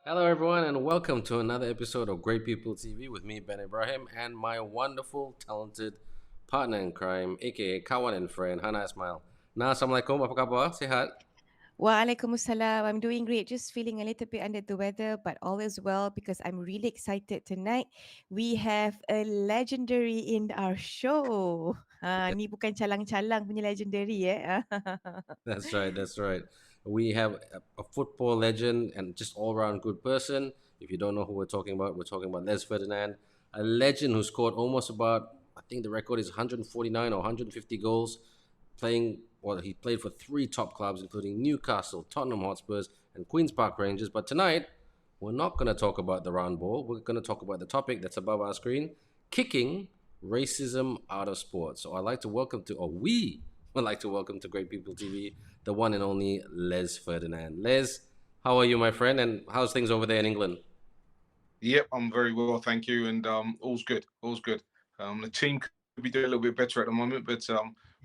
Hello, everyone, and welcome to another episode of Great People TV with me, Ben Ibrahim, and my wonderful, talented partner in crime, aka kawan and friend, Hana Ismail. Nah, Assalamualaikum, apa khabar? Sehat? Waalaikumsalam. I'm doing great. Just feeling a little bit under the weather, but all is well because I'm really excited tonight. We have a legendary in our show. Ni bukan calang-calang punya legendary That's right. We have a football legend and just all round good person. If you don't know who we're talking about Les Ferdinand, a legend who scored almost about, I think the record is 149 or 150 goals, he played for three top clubs, including Newcastle, Tottenham Hotspurs, and Queen's Park Rangers. But tonight, we're not going to talk about the round ball. We're going to talk about the topic that's above our screen kicking racism out of sports. So I'd like to welcome to, or we would like to welcome to Great People TV, the one and only Les Ferdinand. Les, how are you, my friend? And how's things over there in England? Yep, I'm very well, thank you, and all's good, all's good. The team could be doing a little bit better at the moment, but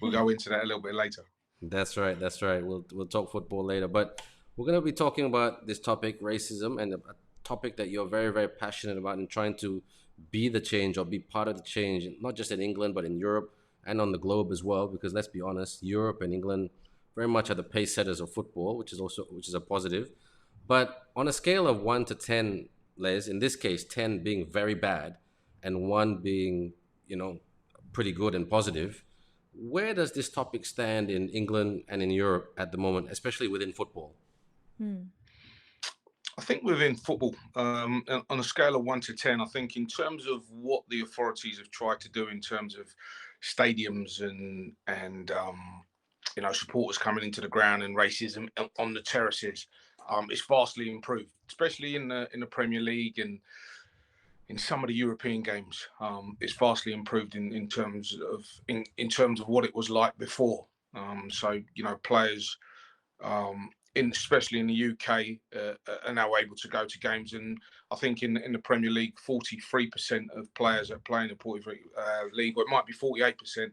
we'll go into that a little bit later. That's right. That's right. We'll talk football later, but we're gonna be talking about this topic, racism, and a topic that you're very passionate about and trying to be the change or be part of the change, not just in England but in Europe and on the globe as well. Because let's be honest, Europe and England very much are the pace setters of football, which is a positive. But on a scale of 1 to 10, Les, in this case, 10 being very bad and one being pretty good and positive, where does this topic stand in England and in Europe at the moment, especially within football? Hmm. I think within football, on a scale of 1 to 10, I think in terms of what the authorities have tried to do in terms of stadiums and supporters coming into the ground and racism on the terraces, it's vastly improved, especially in the Premier League and in some of the European games. It's vastly improved in terms of what it was like before. Players especially in the UK are now able to go to games, and I think in the Premier League, 43% of players that play in the league, or it might be 48%,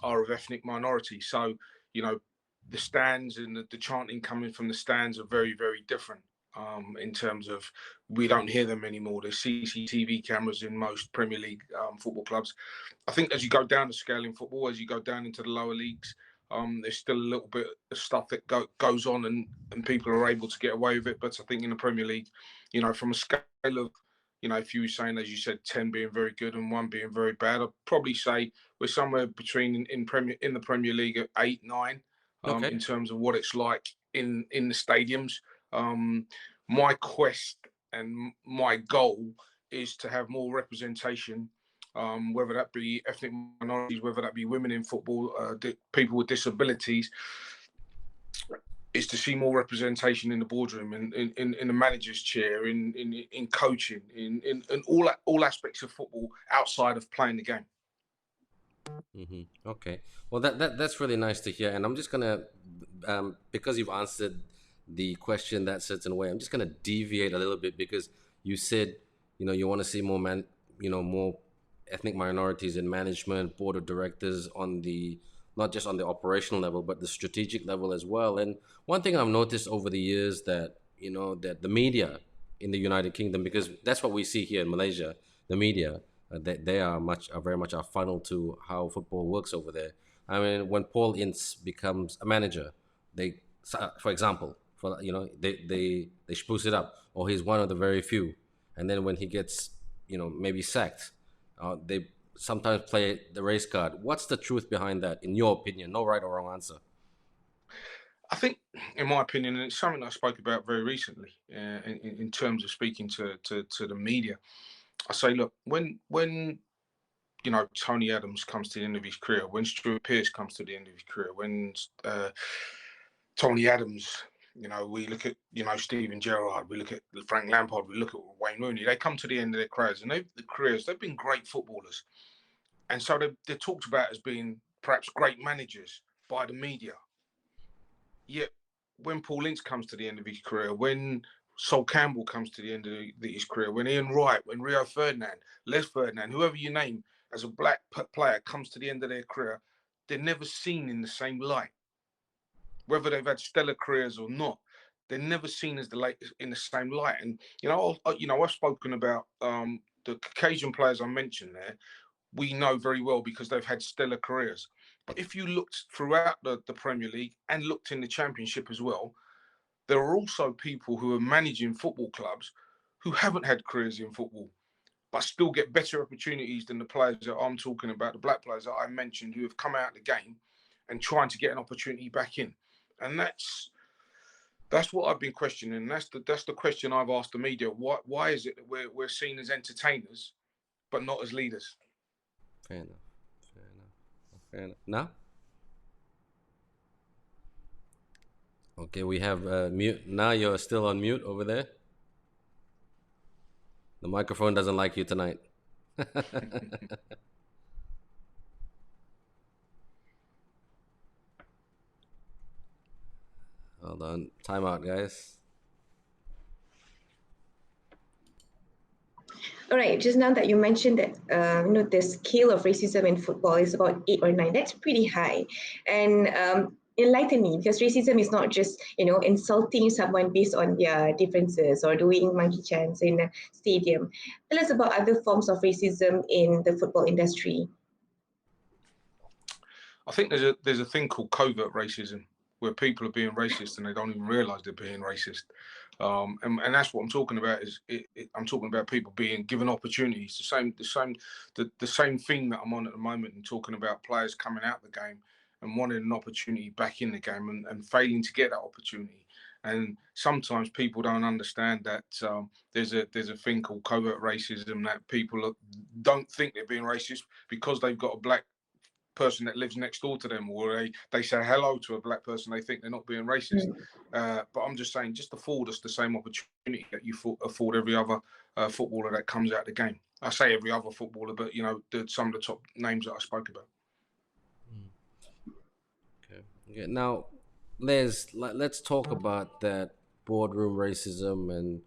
are of ethnic minority. So you know the stands and the chanting coming from the stands are very different. In terms of, we don't hear them anymore. There's CCTV cameras in most Premier League football clubs. I think as you go down the scale in football, as you go down into the lower leagues, there's still a little bit of stuff that goes on, and people are able to get away with it. But I think in the Premier League, from a scale of, if you were saying, as you said, 10 being very good and one being very bad, I'd probably say we're somewhere between in the Premier League at 8, 9, Okay. in terms of what it's like in the stadiums. My quest and my goal is to have more representation, whether that be ethnic minorities, whether that be women in football, people with disabilities, is to see more representation in the boardroom, in the manager's chair, in coaching, in all aspects of football outside of playing the game. Okay. Well, that's really nice to hear, and I'm just gonna, because you've answered the question that certain way, I'm just gonna deviate a little bit because you said, you want to see more ethnic minorities in management, board of directors on the not just on the operational level, but the strategic level as well. And one thing I've noticed over the years that that the media in the United Kingdom, because that's what we see here in Malaysia, the media they are very much a funnel to how football works over there. I mean, when Paul Ince becomes a manager, for example, they spruce it up, or he's one of the very few. And then when he gets, maybe sacked, they sometimes play the race card. What's the truth behind that, in your opinion? No right or wrong answer. I think, in my opinion, and it's something I spoke about very recently, in terms of speaking to the media. I say, look, when Tony Adams comes to the end of his career, when Stuart Pearce comes to the end of his career, when Tony Adams, we look at Steven Gerrard, we look at Frank Lampard, we look at Wayne Rooney. They come to the end of their careers, and they've been great footballers, and so they're talked about as being perhaps great managers by the media. Yet when Paul Ince comes to the end of his career, when Sol Campbell comes to the end of his career, when Ian Wright, when Rio Ferdinand, Les Ferdinand, whoever you name as a black player comes to the end of their career, they're never seen in the same light. Whether they've had stellar careers or not, they're never seen as the latest in the same light. And I've spoken about the Caucasian players I mentioned there. We know very well because they've had stellar careers. But if you looked throughout the Premier League and looked in the Championship as well, there are also people who are managing football clubs who haven't had careers in football, but still get better opportunities than the players that I'm talking about, the black players that I mentioned, who have come out of the game and trying to get an opportunity back in. And that's what I've been questioning. That's the question I've asked the media. Why is it that we're seen as entertainers, but not as leaders? Fair enough. Now? Okay, we have mute. Now you're still on mute over there. The microphone doesn't like you tonight. Hold on. Time out, guys. All right, just now that you mentioned that the scale of racism in football is about 8 or 9, that's pretty high. And enlighten me, because racism is not just insulting someone based on their differences or doing monkey chants in a stadium. Tell us about other forms of racism in the football industry. I think there's a thing called covert racism, where people are being racist and they don't even realise they're being racist. And that's what I'm talking about. I'm talking about people being given opportunities. The same thing that I'm on at the moment, and talking about players coming out of the game and wanting an opportunity back in the game and failing to get that opportunity. And sometimes people don't understand that there's a thing called covert racism, that people don't think they're being racist because they've got a black person that lives next door to them, or they say hello to a black person, they think they're not being racist. But I'm just saying, just afford us the same opportunity that you afford every other footballer that comes out of the game. I say every other footballer, but some of the top names that I spoke about. Okay. Now, let's talk about that boardroom racism, and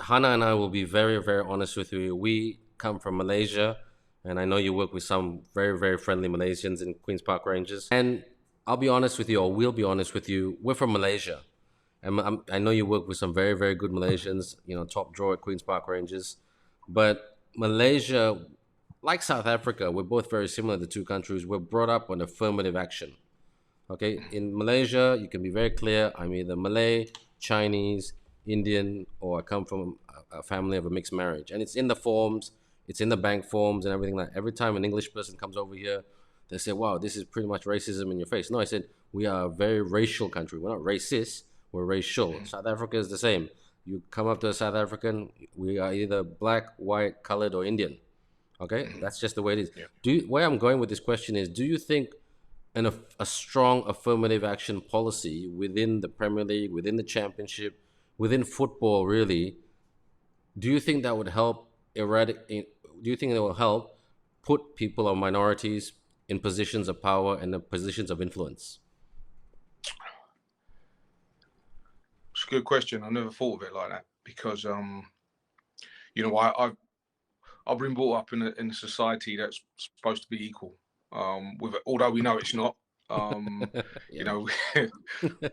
Hannah and I will be very, very honest with you. We come from Malaysia, and I know you work with some very, very friendly Malaysians in Queen's Park Rangers. And I'll be honest with you, or we'll be honest with you, we're from Malaysia. And I know you work with some very, very good Malaysians, top drawer at Queen's Park Rangers. But Malaysia, like South Africa, we're both very similar, the two countries. We're brought up on affirmative action. Okay, in Malaysia, you can be very clear, I'm either Malay, Chinese, Indian, or I come from a family of a mixed marriage. And it's in the forms, it's in the bank forms and everything. Like every time an English person comes over here, they say, wow, this is pretty much racism in your face. No, I said, we are a very racial country. We're not racist, we're racial. South Africa is the same. You come up to a South African, we are either black, white, colored, or Indian. Okay, that's just the way it is. Yeah. Where I'm going with this question is, do you think a strong affirmative action policy within the Premier League, within the Championship, within football, really, do you think that would help do you think it will help put people or minorities in positions of power and in positions of influence? It's a good question. I never thought of it like that because, I've been brought up in a society that's supposed to be equal. Although we know it's not. I've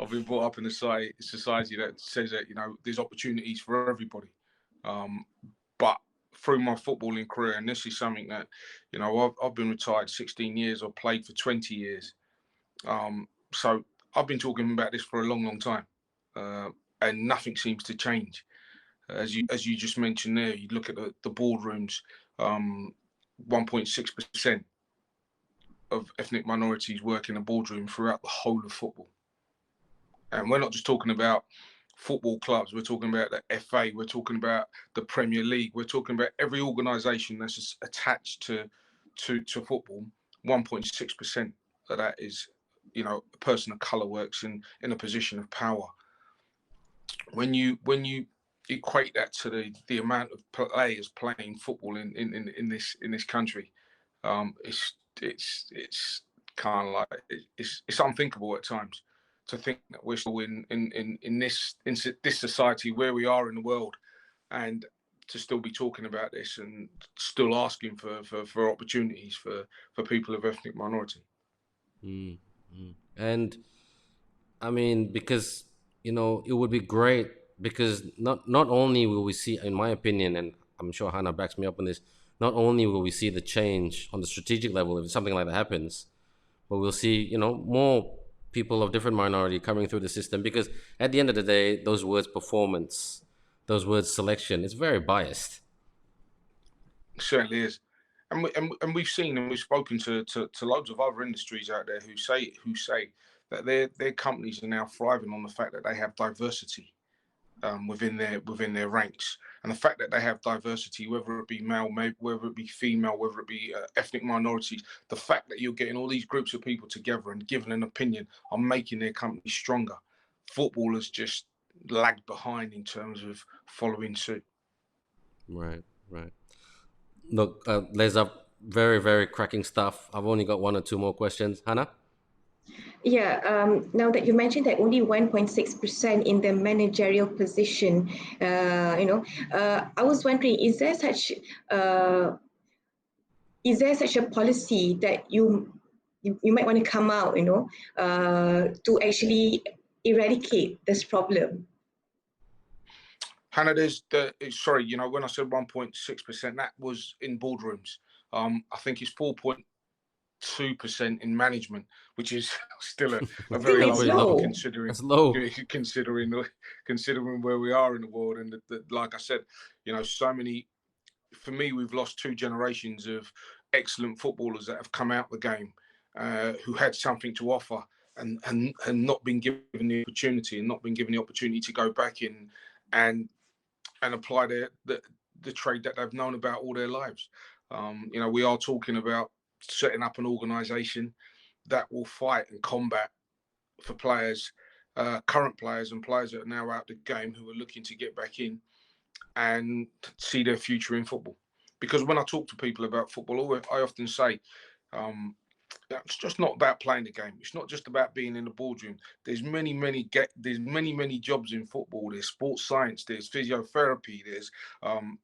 been brought up in a society that says that there's opportunities for everybody. But through my footballing career, and this is something that I've been retired 16 years, or played for 20 years. So I've been talking about this for a long, long time, and nothing seems to change. As you just mentioned there, you look at the boardrooms, 1.6% of ethnic minorities work in a boardroom throughout the whole of football. And we're not just talking about football clubs, we're talking about the FA, we're talking about the Premier League, we're talking about every organisation that's just attached to football. 1.6% of that is, a person of colour works in a position of power. When you equate that to the amount of players playing football in this country, it's kind of like it's unthinkable at times to think that we're still in this society where we are in the world, and to still be talking about this and still asking for opportunities for people of ethnic minority. And I mean, because you know, it would be great because not only will we see, in my opinion, and I'm sure Hannah backs me up on this, not only will we see the change on the strategic level if something like that happens, but we'll see, you know, more people of different minority coming through the system because at the end of the day, those words performance, those words selection, it's very biased. It certainly is. And we've seen and we've spoken to loads of other industries out there who say that their companies are now thriving on the fact that they have diversity within their ranks, and the fact that they have diversity, whether it be male, whether it be female, whether it be ethnic minorities, the fact that you're getting all these groups of people together and giving an opinion on making their company stronger. Football has just lagged behind in terms of following suit. Right, right. Look, Les, up very, very cracking stuff. I've only got one or two more questions. Hannah? Yeah, now that you mentioned that only 1.6% in the managerial position, I was wondering, uh, is there such a policy that you might want to come out, to actually eradicate this problem? Hannah, sorry, when I said 1.6%, that was in boardrooms. I think it's 4.2% in management, which is still a very Still, low it's Pretty number low. low. That's low. considering where we are in the world. And like I said, so many. For me, we've lost two generations of excellent footballers that have come out the game, who had something to offer and not been given the opportunity and not been given the opportunity to go back in and apply the trade that they've known about all their lives. We are talking about setting up an organisation that will fight and combat for players, current players and players that are now out the game who are looking to get back in and see their future in football. Because when I talk to people about football, I often say, it's just not about playing the game. It's not just about being in the boardroom. There's many jobs in football. There's sports science. There's physiotherapy.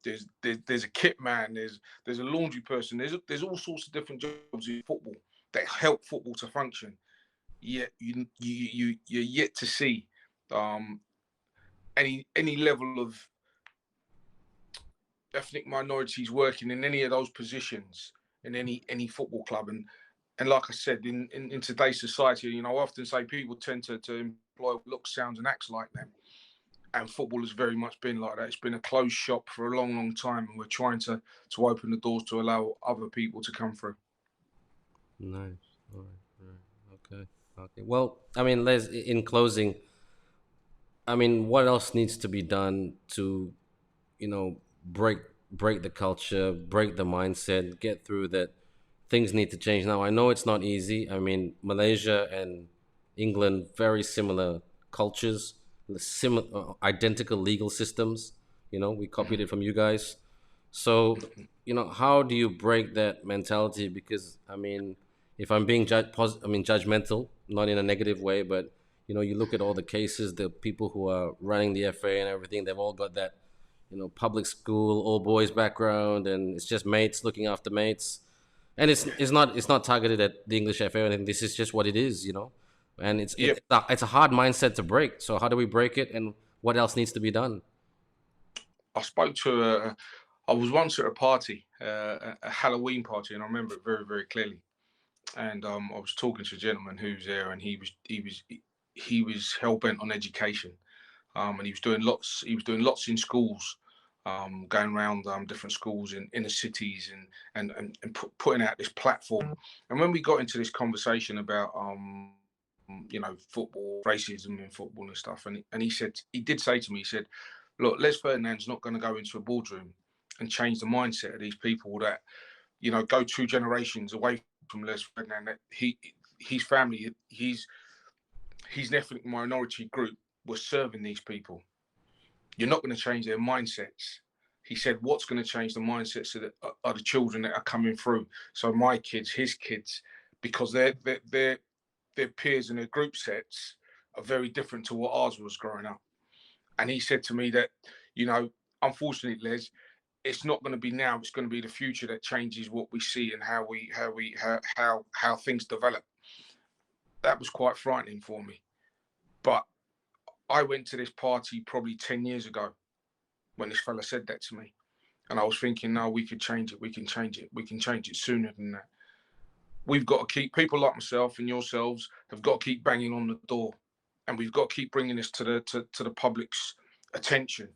There's a kit man. There's a laundry person. There's all sorts of different jobs in football that help football to function. Yet you're yet to see any level of ethnic minorities working in any of those positions in any football club. And like I said, in today's society, I often say people tend to employ looks, sounds, and acts like them. And football has very much been like that. It's been a closed shop for a long time, and we're trying to open the doors to allow other people to come through. Nice. All right. Okay. Okay. Well, I mean, Les, in closing, I mean, what else needs to be done to, break the culture, break the mindset, get through that things need to change now. I know it's not easy. I mean, Malaysia and England, very similar cultures, similar, identical legal systems. We copied it from you guys. So, how do you break that mentality? Because I mean, if I'm being judgmental, not in a negative way, but you look at all the cases, the people who are running the FA and everything, they've all got that, public school, all boys background, and it's just mates looking after mates. And it's not targeted at the English FA or anything. This is just what it is, and Yep. it's a hard mindset to break. So how do we break it, and what else needs to be done? I was once at a party, a Halloween party, and I remember it very, very clearly. And I was talking to a gentleman who's there, and he was hell bent on education, and he was doing lots. He was doing lots in schools, going around different schools in inner cities and putting out this platform. And when we got into this conversation about football, racism in football and stuff, and he did say to me, he said, "Look, Les Ferdinand's not going to go into a boardroom and change the mindset of these people that go two generations away from Les Ferdinand. That his family, his ethnic minority group was serving these people. You're not going to change their mindsets." He said, "What's going to change the mindsets are the children that are coming through. So my kids, his kids, because their peers and their group sets are very different to what ours was growing up." And he said to me that, unfortunately, Les, it's not going to be now. It's going to be the future that changes what we see and how things develop. That was quite frightening for me. But I went to this party probably 10 years ago when this fella said that to me. And I was thinking, no, we could change it. We can change it. We can change it sooner than that. We've got to keep, people like myself and yourselves have got to keep banging on the door. And we've got to keep bringing this to the public's attention.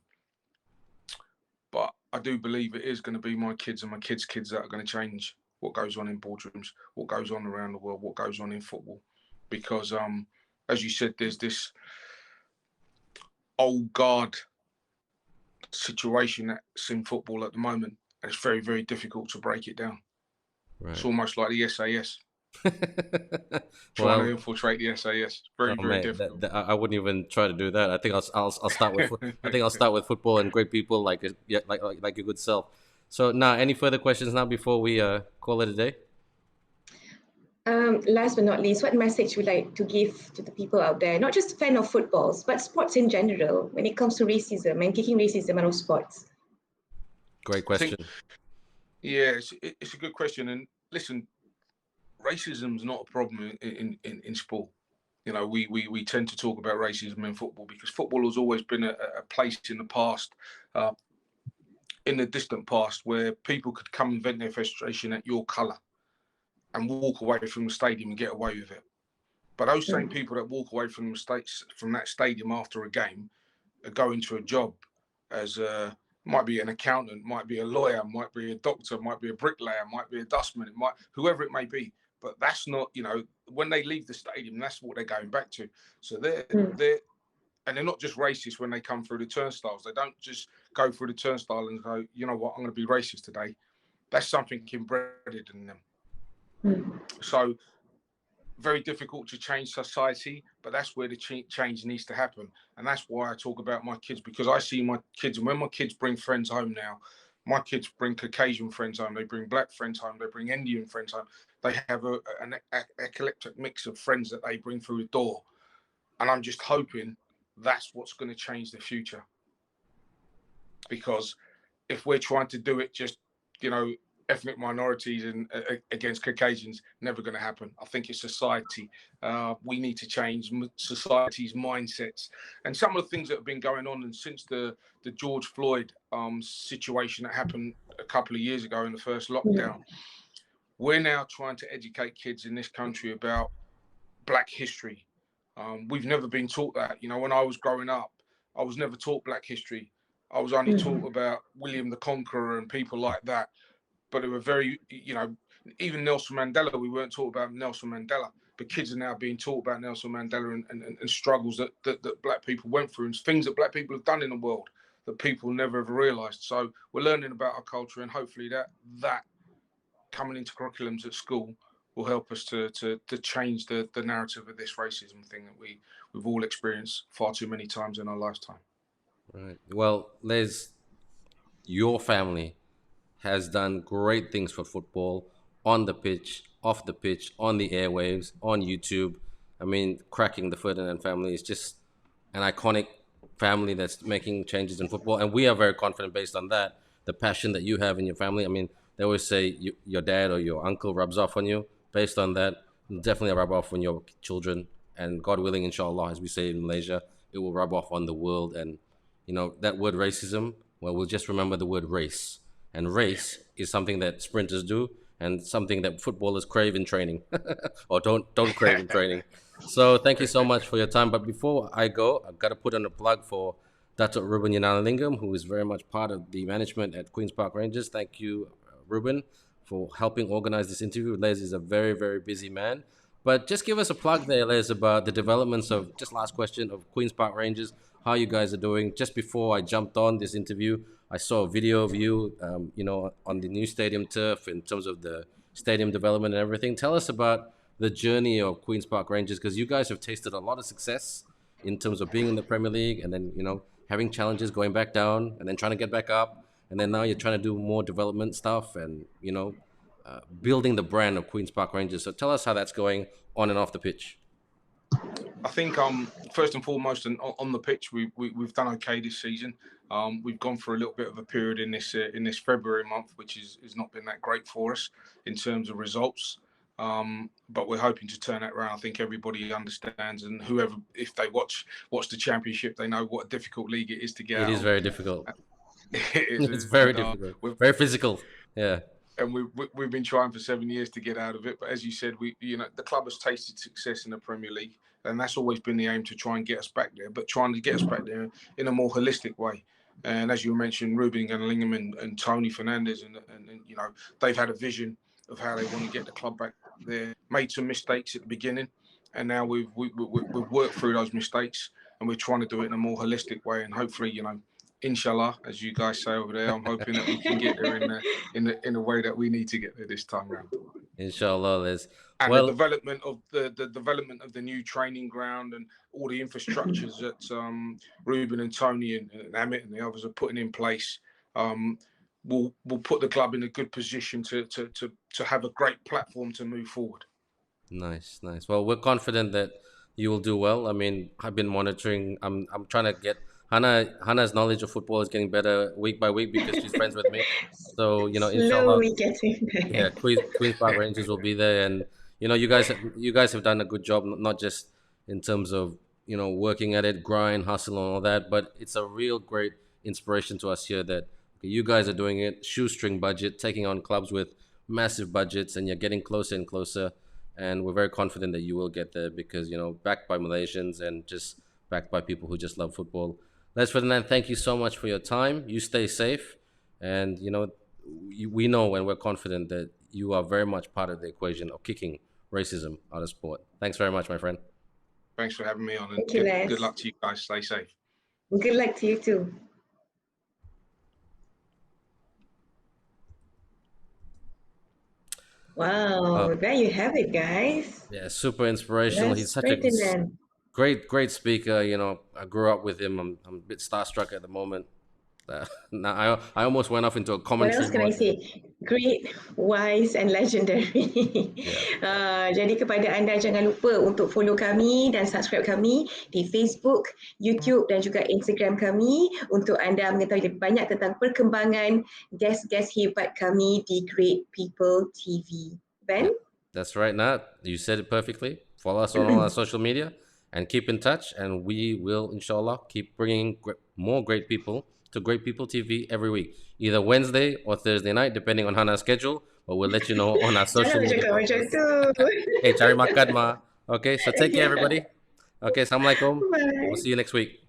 But I do believe it is going to be my kids and my kids' kids that are going to change what goes on in boardrooms, what goes on around the world, what goes on in football. Because, as you said, there's this old guard situation that's in football at the moment, and it's very, very difficult to break it down. Right. It's almost like the SAS. Trying Well, to infiltrate the SAS. Very, oh, very mate, difficult. I wouldn't even try to do that. I think I'll start with I think I'll start with football and great people like your good self. So now, any further questions now before we call it a day? Last but not least, what message would you like to give to the people out there, not just fan of footballs, but sports in general, when it comes to racism and kicking racism out of sports? Great question. Yeah, it's a good question. And listen, racism is not a problem in sport. You know, we tend to talk about racism in football because football has always been a place in the past, in the distant past, where people could come and vent their frustration at your colour and walk away from the stadium and get away with it. But those same people that walk away from that stadium after a game are going to a job as might be an accountant, might be a lawyer, might be a doctor, might be a bricklayer, might be a dustman, whoever it may be. But that's not, you know, when they leave the stadium, that's what they're going back to. So they're not just racist when they come through the turnstiles. They don't just go through the turnstile and go, you know what, I'm going to be racist today. That's something embedded in them. So very difficult to change society, but that's where the change needs to happen. And that's why I talk about my kids, because I see my kids, and when my kids bring friends home now, my kids bring Caucasian friends home, they bring black friends home, they bring Indian friends home. They have an eclectic mix of friends that they bring through the door. And I'm just hoping that's what's going to change the future. Because if we're trying to do it just, you know, ethnic minorities and against Caucasians, never going to happen. I think it's society. We need to change society's mindsets. And some of the things that have been going on, and since the George Floyd situation that happened a couple of years ago in the first lockdown, we're now trying to educate kids in this country about Black history. We've never been taught that. You know, when I was growing up, I was never taught Black history. I was only taught about William the Conqueror and people like that. But it were very, you know, even Nelson Mandela, we weren't taught about Nelson Mandela, but kids are now being taught about Nelson Mandela and struggles that Black people went through and things that Black people have done in the world that people never ever realised. So we're learning about our culture, and hopefully that coming into curriculums at school will help us to change the narrative of this racism thing that we've all experienced far too many times in our lifetime. Right. Well, Les, your family has done great things for football on the pitch, off the pitch, on the airwaves, on YouTube. I mean, cracking the Ferdinand family is just an iconic family that's making changes in football. And we are very confident based on that, the passion that you have in your family. I mean, they always say your dad or your uncle rubs off on you. Based on that, it'll definitely rub off on your children. And God willing, inshallah, as we say in Malaysia, it will rub off on the world. And, you know, that word racism, well, we'll just remember the word race. And race is something that sprinters do and something that footballers crave in training or don't crave in training. So thank you so much for your time. But before I go, I've got to put in a plug for Dato' Ruben Yanalingam, who is very much part of the management at Queen's Park Rangers. Thank you, Ruben, for helping organize this interview. Les is a very, very busy man. But just give us a plug there, Les, about the developments of, just last question, of Queen's Park Rangers, how you guys are doing. Just before I jumped on this interview, I saw a video of you, you know, on the new stadium turf in terms of the stadium development and everything. Tell us about the journey of Queen's Park Rangers, because you guys have tasted a lot of success in terms of being in the Premier League and then, you know, having challenges going back down and then trying to get back up. And then now you're trying to do more development stuff and, you know, building the brand of Queen's Park Rangers. So tell us how that's going on and off the pitch. I think first and foremost, and on the pitch, we've done okay this season. We've gone through a little bit of a period in this February month, which has not been that great for us in terms of results. But we're hoping to turn that around. I think everybody understands, and whoever, if they watch the championship, they know what a difficult league it is to get out. It is very difficult. It's and, very difficult. Very physical. Yeah. And we've been trying for 7 years to get out of it. But as you said, the club has tasted success in the Premier League, and that's always been the aim, to try and get us back there. But trying to get us back there in a more holistic way. And as you mentioned, Ruben Gunlingham and Tony Fernandez, and they've had a vision of how they want to get the club back there. Made some mistakes at the beginning, and now we've worked through those mistakes, and we're trying to do it in a more holistic way. And hopefully, inshallah, as you guys say over there, I'm hoping that we can get there in the way that we need to get there this time round. Inshallah, Liz. And the development of the new training ground and all the infrastructures that Ruben and Tony and Amit and the others are putting in place will put the club in a good position to have a great platform to move forward. Nice. Well, we're confident that you will do well. I mean, I've been monitoring. I'm trying to get Hannah's knowledge of football is getting better week by week because she's friends with me. So inshallah, slowly getting there. Yeah, Queens Park Rangers will be there, and you guys have done a good job, not just in terms of working at it, grind, hustle, and all that, but it's a real great inspiration to us here that you guys are doing it, shoestring budget, taking on clubs with massive budgets, and you're getting closer and closer. And we're very confident that you will get there because backed by Malaysians and just backed by people who just love football. Les Ferdinand, thank you so much for your time. You stay safe, and we know and we're confident that you are very much part of the equation of kicking racism out of sport. Thanks very much, my friend. Thanks for having me on, and Thank you, Les. good luck to you guys. Stay safe. Good luck to you too. Wow, there you have it, guys. Yeah, super inspirational. Les He's such Ferdinand. a great speaker. I grew up with him. I'm a bit starstruck at the moment. Now I almost went off into a What commentary else can I mode. say? Great, wise and legendary. Jadi kepada anda, jangan lupa untuk follow kami dan subscribe kami di Facebook, YouTube dan juga Instagram kami untuk anda mengetahui lebih banyak tentang perkembangan guest-guest hebat kami di Great People TV. Ben? That's right, Nat. You said it perfectly. Follow us on all our social media and keep in touch. And we will, inshallah, keep bringing more great people to Great People TV every week, either Wednesday or Thursday night, depending on Hannah's schedule. But we'll let you know on our social Jangan media. cakap macam tu. Hey, cari makan, ma. Okay, so take care, everybody. Okay, assalamualaikum. Bye. We'll see you next week.